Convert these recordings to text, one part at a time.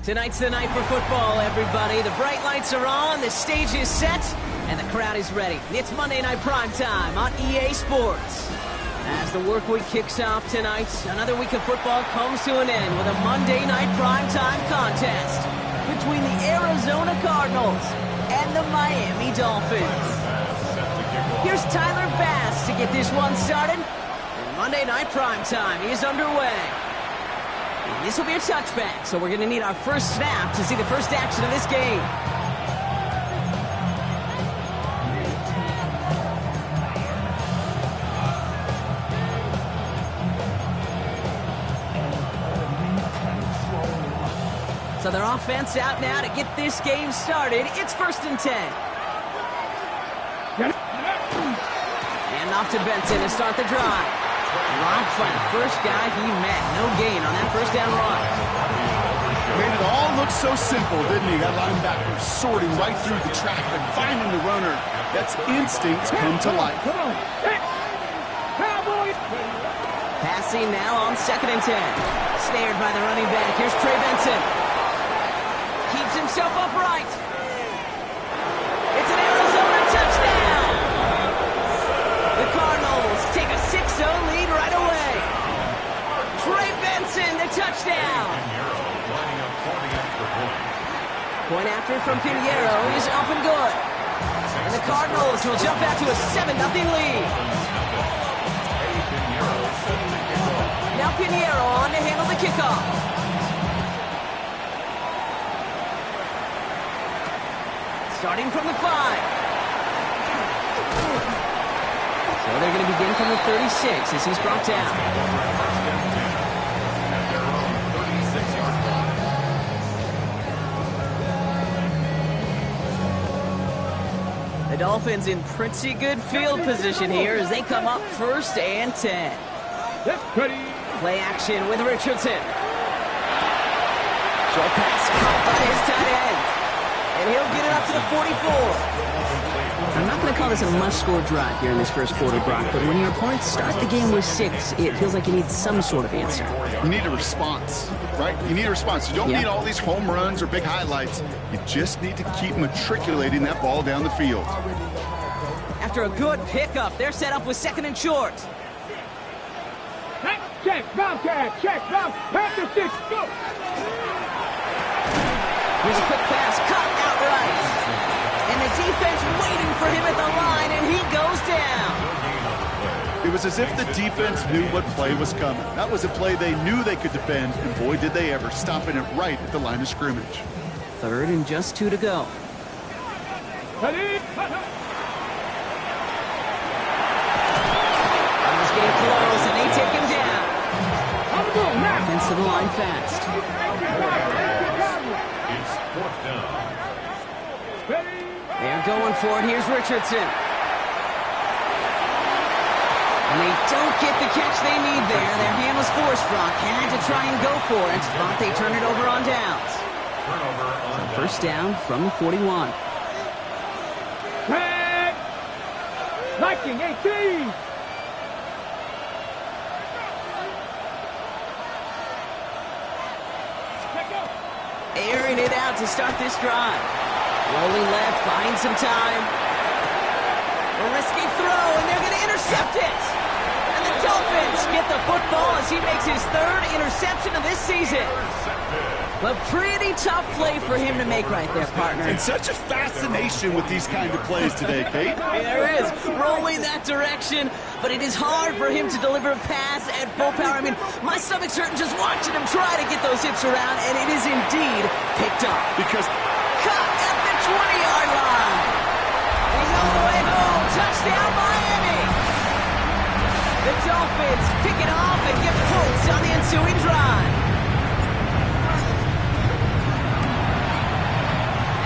Tonight's the night for football, everybody. The bright lights are on, the stage is set, and the crowd is ready. It's Monday Night Primetime on EA Sports. As the work week kicks off tonight, another week of football comes to an end with a Monday Night Primetime contest between the Arizona Cardinals and the Miami Dolphins. Here's Tyler Bass to get this one started. And Monday Night Primetime is underway. And this will be a touchback, so we're going to need our first snap to see the first action of this game. So their offense out now to get this game started. It's 1st and 10. And off to Benson to start the drive. Dropped by the first guy he met. No gain on that first down run. Made it all look so simple, didn't he? That linebacker sorting right through the traffic, finding the runner. That's instincts come to life. Passing now on 2nd and 10. Snared by the running back. Here's Trey Benson. Keeps himself upright. It's an Arizona touchdown. The Cardinals take a 6-0 lead right away. Trey Benson, the touchdown. Point after from Pinheiro is up and good. And the Cardinals will jump out to a 7-0 lead. Now Pinheiro on to handle the kickoff. Starting from the 5. So they're going to begin from the 36 as he's brought down. The Dolphins in pretty good field position here as they come up 1st and 10. Play action with Richardson. Short pass caught by his tight end. And he'll get it up to the 44. I'm not going to call this a must-score drive here in this first quarter, Brock, but when your opponents start the game with 6, it feels like you need some sort of answer. You need a response, right? You need a response. You don't need all these home runs or big highlights. You just need to keep matriculating that ball down the field. After a good pickup, they're set up with 2nd and short. Check, bounce, check, bounce, pass the 6, go! Here's a quick pass, cut outright. And the defense waiting for him at the line, and he goes down. It was as if the defense knew what play was coming. That was a play they knew they could defend, and boy, did they ever, stopping it right at the line of scrimmage. 3rd and just 2 to go. He's getting close, and they take him down. Offense to the line fast. They're going for it. Here's Richardson. And they don't get the catch they need there. Their hand was forced, Brock. Had to try and go for it, but they turn it over on downs. So 1st down from the 41. Viking 18. Airing it out to start this drive. Rolling left, buying some time. A risky throw, and they're going to intercept it. And the Dolphins get the football as he makes his 3rd interception of this season. A pretty tough play for him to make right there, partner. And such a fascination with these kind of plays today, Kate. There is, rolling that direction, but it is hard for him to deliver a pass at full power. I mean, my stomach's hurting just watching him try to get those hips around, and it is indeed picked up. Because cut at the 20-yard line. And all the way home, touchdown Miami. The Dolphins pick it off and get points on the ensuing drive.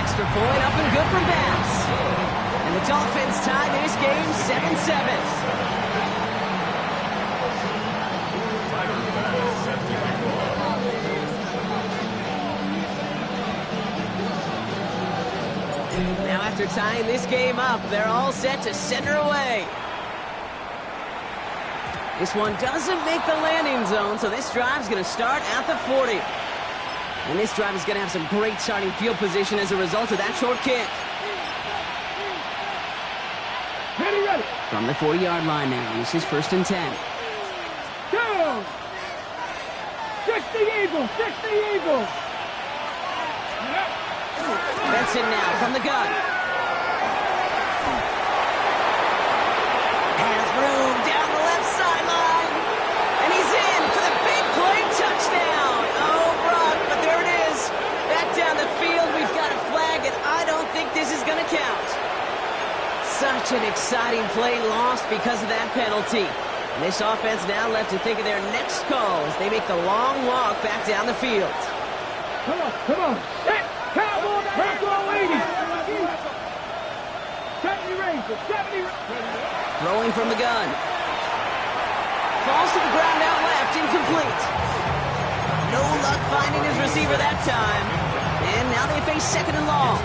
Extra point up and good from Bass. And the Dolphins tie this game 7-7. Now after tying this game up, they're all set to send her away. This one doesn't make the landing zone, so this drive's going to start at the 40. And this drive is going to have some great starting field position as a result of that short kick. Ready. From the 40-yard line now, this is 1st and 10. Go! 60 Eagles! 60 Eagles! Benson now from the gun. Has room down the left sideline. And he's in for the big play touchdown. Oh, Brock, but there it is. Back down the field, we've got a flag, and I don't think this is going to count. Such an exciting play lost because of that penalty. And this offense now left to think of their next call as they make the long walk back down the field. Come on. Set. Cowboy. Retro 80. 70 Rangers. 70. Throwing from the gun. Falls to the ground out left. Incomplete. No luck finding his receiver that time. And now they face 2nd and long.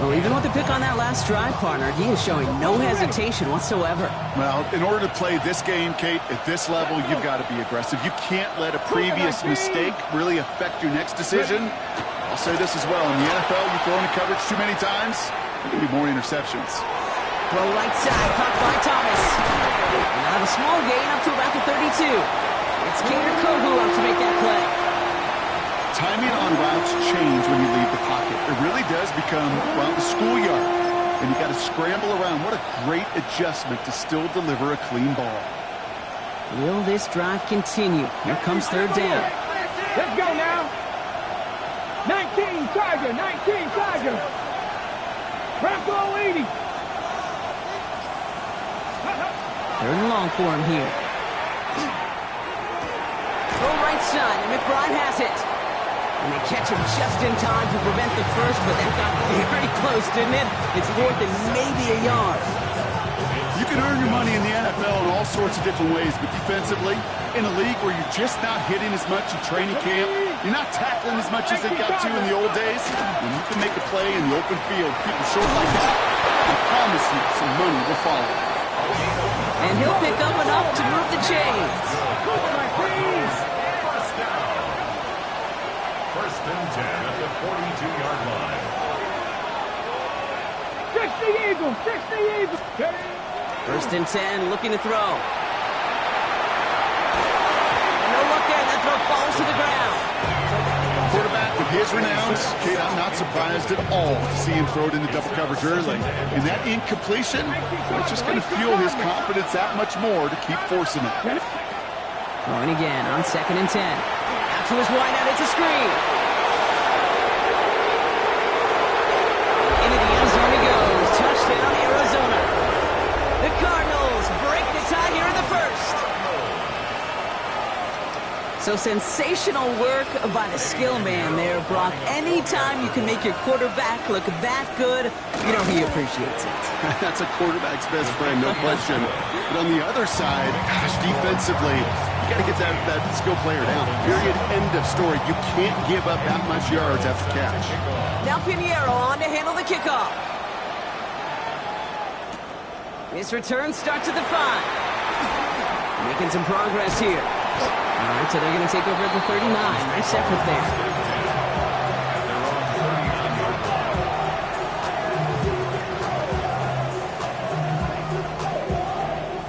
Well, even with the pick on that last drive, partner, he is showing no hesitation whatsoever. Well, in order to play this game, Kate, at this level, you've got to be aggressive. You can't let a previous mistake really affect your next decision. I'll say this as well. In the NFL, you throw into coverage too many times, there can be more interceptions. Throw right side, caught by Thomas. And out of a small gain up to about the 32. It's Kader Kohu up to make that play. Timing on routes change when you leave the pocket. It really does become, well, the schoolyard. And you got to scramble around. What a great adjustment to still deliver a clean ball. Will this drive continue? Here comes 3rd down. Let's go now. 19 Tiger. 19 Tiger. Retro 80. 3rd and long for him here. Throw right side, and McBride has it. And they catch him just in time to prevent the first, but that got very close, didn't it? It's 4th and maybe a yard. You can earn your money in the NFL in all sorts of different ways, but defensively, in a league where you're just not hitting as much in training camp, you're not tackling as much as they got to in the old days, when you can make a play in the open field, keep it short like that, I promise you some money will follow. And he'll pick up enough to move the chains. 1st and 10 at the 42-yard line. 60 Eagles. 60 Eagles. 1st and 10, looking to throw. No look there. That throw falls to the ground. Quarterback with his renowns, Kate, I'm not surprised at all to see him throw it into double coverage early. And that incompletion, it's just going to fuel his confidence that much more to keep forcing it. Throwing again on 2nd and 10. Out to his wideout, it's a screen. Into the end zone he goes. Touchdown, Arizona. The Cardinals break the tie here in the 1st. So sensational work by the skill man there, Brock. Anytime you can make your quarterback look that good, you know he appreciates it. That's a quarterback's best friend, no question. But on the other side, gosh, defensively, you got to get that skill player down. Period, end of story. You can't give up that much yards after catch. Now Pinheiro on to handle the kickoff. This return starts at the 5. Making some progress here. All right, so they're going to take over at the 39. Nice effort there.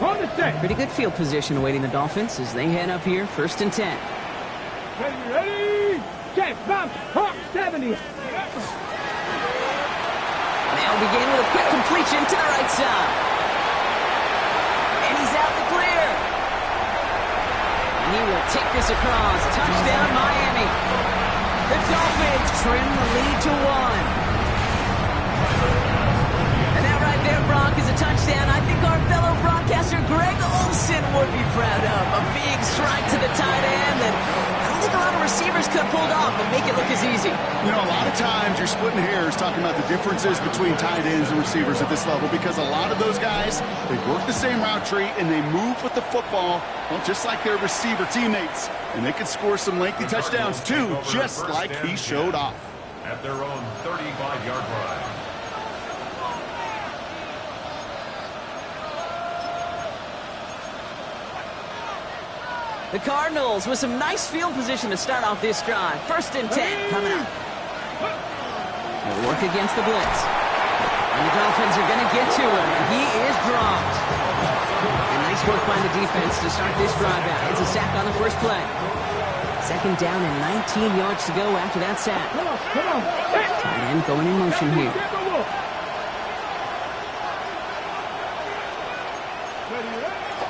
On the set. Pretty good field position awaiting the Dolphins as they head up here, 1st and 10. Ready. Check. Bounce. Hawk 70. They'll begin with a quick completion to the right side. And he's out the clear. He will take this across. Touchdown, Miami. The Dolphins trim the lead to 1. And that right there, Brock, is a touchdown I think our fellow broadcaster Greg Olsen would be proud of. A big strike to the tight end that I don't think a lot of receivers could have pulled off and make it look as easy. You know, a lot of times you're splitting hairs talking about the differences between tight ends and receivers at this level because a lot of those guys, they work the same route tree and they move with the football, well, just like their receiver teammates. And they can score some lengthy touchdowns too, just like he showed off. At their own 35-yard line. The Cardinals with some nice field position to start off this drive. 1st and 10 coming up. They'll work against the blitz. And the Dolphins are going to get to him, and he is dropped. And nice work by the defense to start this drive out. It's a sack on the first play. 2nd down and 19 yards to go after that sack. Tight end going in motion here.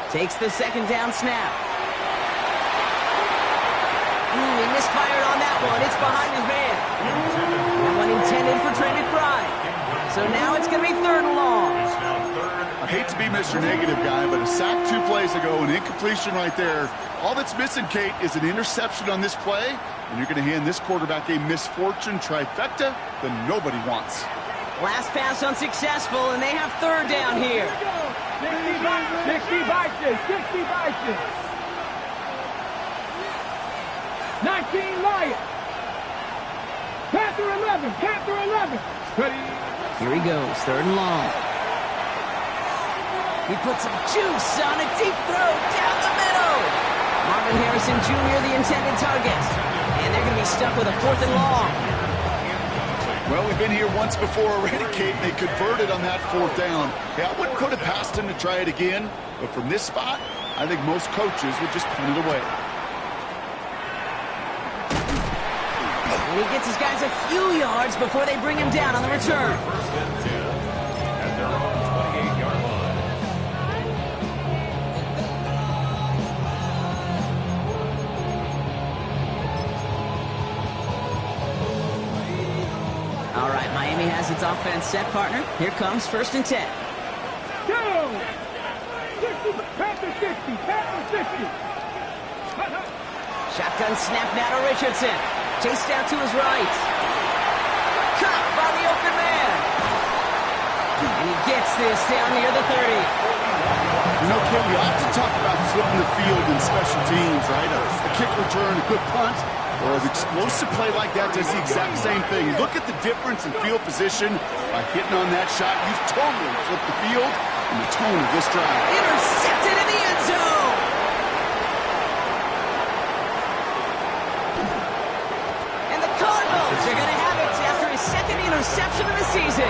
Takes the 2nd down snap. He misfired on that one. It's behind his man. That one intended for Trey McBride. So now it's going to be 3rd and long. I hate to be Mr. Negative guy, but a sack 2 plays ago, an incompletion right there. All that's missing, Kate, is an interception on this play, and you're going to hand this quarterback a misfortune trifecta that nobody wants. Last pass unsuccessful, and they have 3rd down here. 60 Vikings. 19 Lions. Panther 11. Here he goes, 3rd and long. He puts some juice on a deep throw down the middle. Marvin Harrison Jr., the intended target. And they're going to be stuck with a 4th and long. Well, we've been here once before already, Kate, and they converted on that 4th down. Yeah, I wouldn't put it past him to try it again, but from this spot, I think most coaches would just punt it away. And he gets his guys a few yards before they bring him down on the return. 1st and 10 at their own 28-yard line. All right, Miami has its offense set, partner. Here comes 1st and 10. Go! 60, Panther 60. Shotgun snap now to Richardson. Chased out to his right. Caught by the open man. And he gets this down near the 30. You know, Kim, we often talk about flipping the field in special teams, right? A kick return, a good punt, or an explosive play like that does the exact same thing. Look at the difference in field position. By hitting on that shot, you've totally flipped the field and the tone of this drive. Intercepted in the end zone. They're going to have it after his 2nd interception of the season.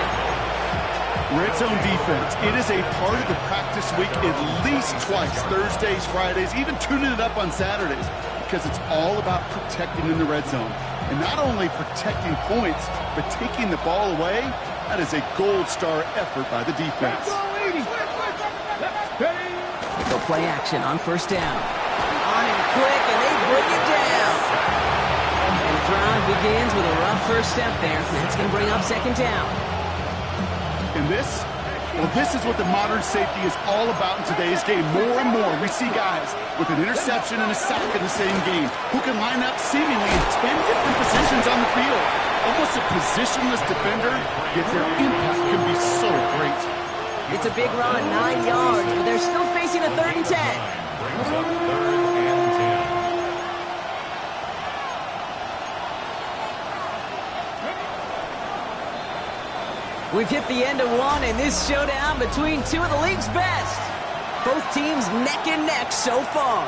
Red zone defense. It is a part of the practice week at least twice. Thursdays, Fridays, even tuning it up on Saturdays. Because it's all about protecting in the red zone. And not only protecting points, but taking the ball away. That is a gold star effort by the defense. They'll play action on 1st down. On him quick, and they bring it down. And the drive begins with a rough first step there. That's going to bring up 2nd down. And this is what the modern safety is all about in today's game. More and more, we see guys with an interception and a sack in the same game who can line up seemingly in 10 different positions on the field. Almost a positionless defender, yet their impact can be so great. It's a big run, 9 yards, but they're still facing a 3rd and 10. Brings up 3rd and 10. We've hit the end of one in this showdown between 2 of the league's best. Both teams neck and neck so far.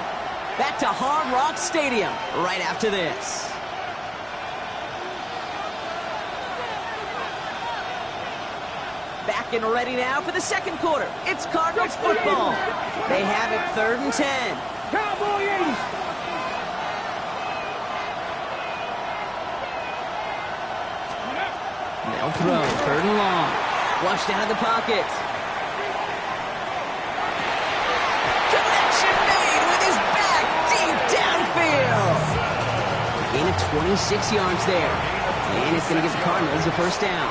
Back to Hard Rock Stadium right after this. Back and ready now for the 2nd quarter. It's Cardinals football. They have it 3rd and 10. Cowboy 80. They'll throw, 3rd and long. Flushed out of the pocket. Connection made with his back deep downfield. Gain of 26 yards there. And it's going to give the Cardinals a 1st down.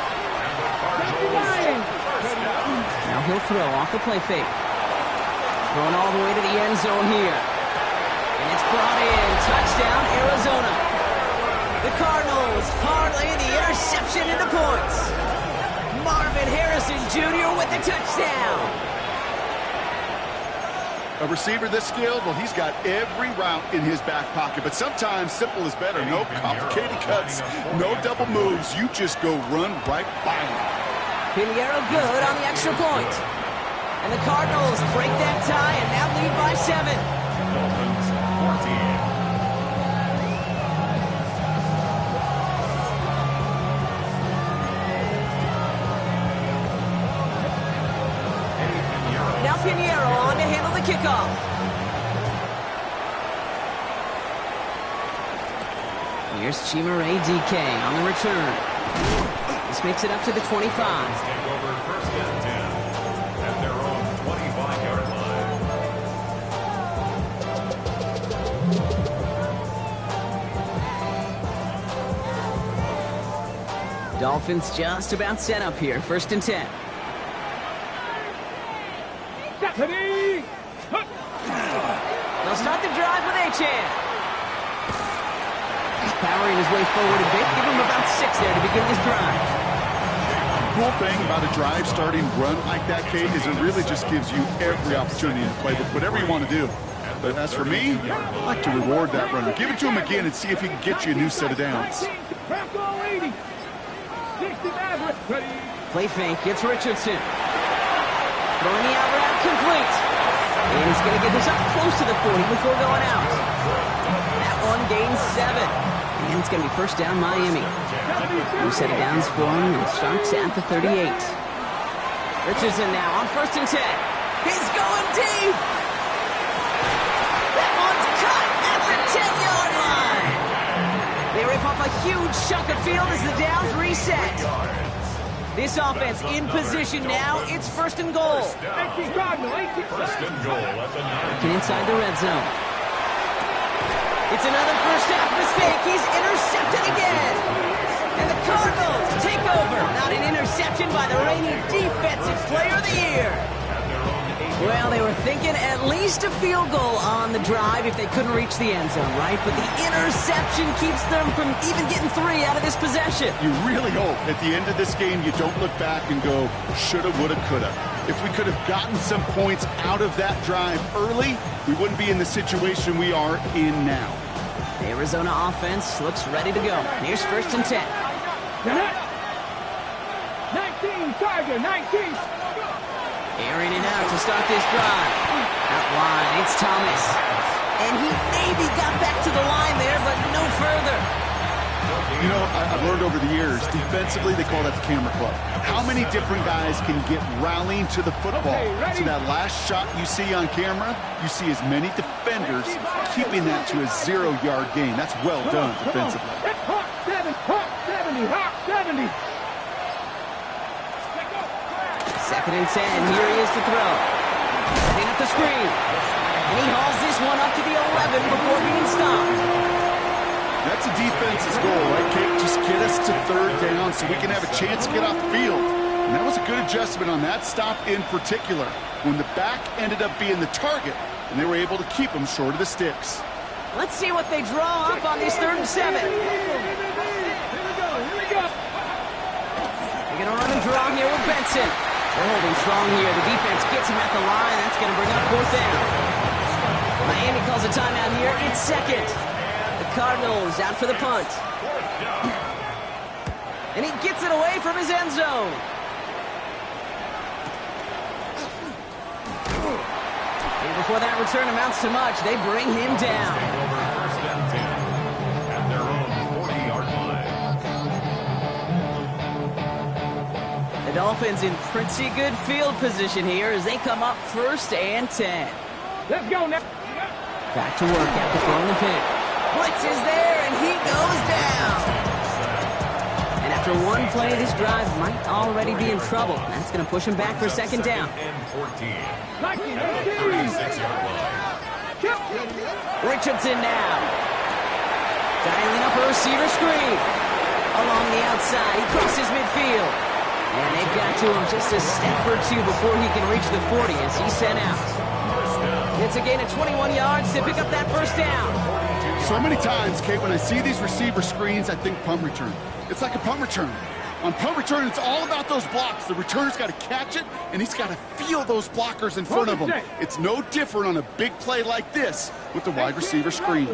Now he'll throw off the play fake. Throwing all the way to the end zone here. And it's brought in. Touchdown, Arizona. The Cardinals parlay the interception into points. Marvin Harrison Jr. with the touchdown. A receiver this skilled, well, he's got every route in his back pocket. But sometimes simple is better. No complicated cuts, no double moves. You just go run right by him. Pinheiro good on the extra point. And the Cardinals break that tie and now lead by 7. Dolphins 14. the kickoff. Here's Chimere DK on the return. This makes it up to the 25. Take over first and 10 at their own 25-yard line. Dolphins just about set up here. First and 10. They'll start the drive with a chance. Powering his way forward a bit. Give him about 6 there to begin this drive. The cool thing about a drive starting run like that, Kate, is it really just gives you every opportunity to play with whatever you want to do. But as for me, I like to reward that runner. Give it to him again and see if he can get you a new set of downs. Play fake, gets Richardson. Throwing the out route complete. And he's going to get this up close to the 40 before going out. That one gains 7. And it's going to be first down Miami. New set of downs for him and starts at the 38. Richardson now on first and 10. He's going deep. That one's cut at the 10-yard line. They rip off a huge chunk of field as the downs reset. This offense in position now. It's first and goal. First and goal at the 9. Working inside the red zone. It's another first half mistake. He's intercepted again. And the Cardinals take over. Not an interception by the reigning defensive player of the year. Well, they were thinking at least a field goal on the drive if they couldn't reach the end zone, right? But the interception keeps them from even getting 3 out of this possession. You really hope at the end of this game you don't look back and go, shoulda, woulda, coulda. If we could have gotten some points out of that drive early, we wouldn't be in the situation we are in now. The Arizona offense looks ready to go. Here's first and 10. 19, Tiger, 19. Airing it out to start this drive. Out wide, it's Thomas. And he maybe got back to the line there, but no further. You know, I've learned over the years, defensively, they call that the camera club. How many different guys can get rallying to the football? So that last shot you see on camera, you see as many defenders keeping that to a 0-yard gain. That's well done defensively. Hawk 70, Hawk 70. Second and 10, here he is to throw. Setting up the screen. And he hauls this one up to the 11 before being stopped. That's a defense's goal, right, Kate? Just get us to third down so we can have a chance to get off the field. And that was a good adjustment on that stop in particular, when the back ended up being the target, and they were able to keep him short of the sticks. Let's see what they draw up on this 3rd and 7. Here we go. They're going to run and draw here with Benson. They're holding strong here. The defense gets him at the line. That's going to bring up 4th down. Miami calls a timeout here. It's second. The Cardinals out for the punt. And he gets it away from his end zone. And before that return amounts to much, they bring him down. Take over first and 10 at their own 40-yard line. The Dolphins in pretty good field position here as they come up first and 10. Let's go now. Back to work after throwing the pick. Blitz is there, and he goes down. And after one play, this drive might already be in trouble. That's going to push him back for second down. And 14 at 19, the 36-yard line. Richardson now. Dialing up a receiver screen. Along the outside, he crosses midfield. And they've got to him just a step or two before he can reach the 40 as he's sent out. It's a gain of 21 yards to pick up that first down. So many times, Kate, when I see these receiver screens, I think punt return. It's like a punt return. On punt return, it's all about those blocks. The returner's got to catch it, and he's got to feel those blockers in front of him. It's no different on a big play like this with the wide receiver screen.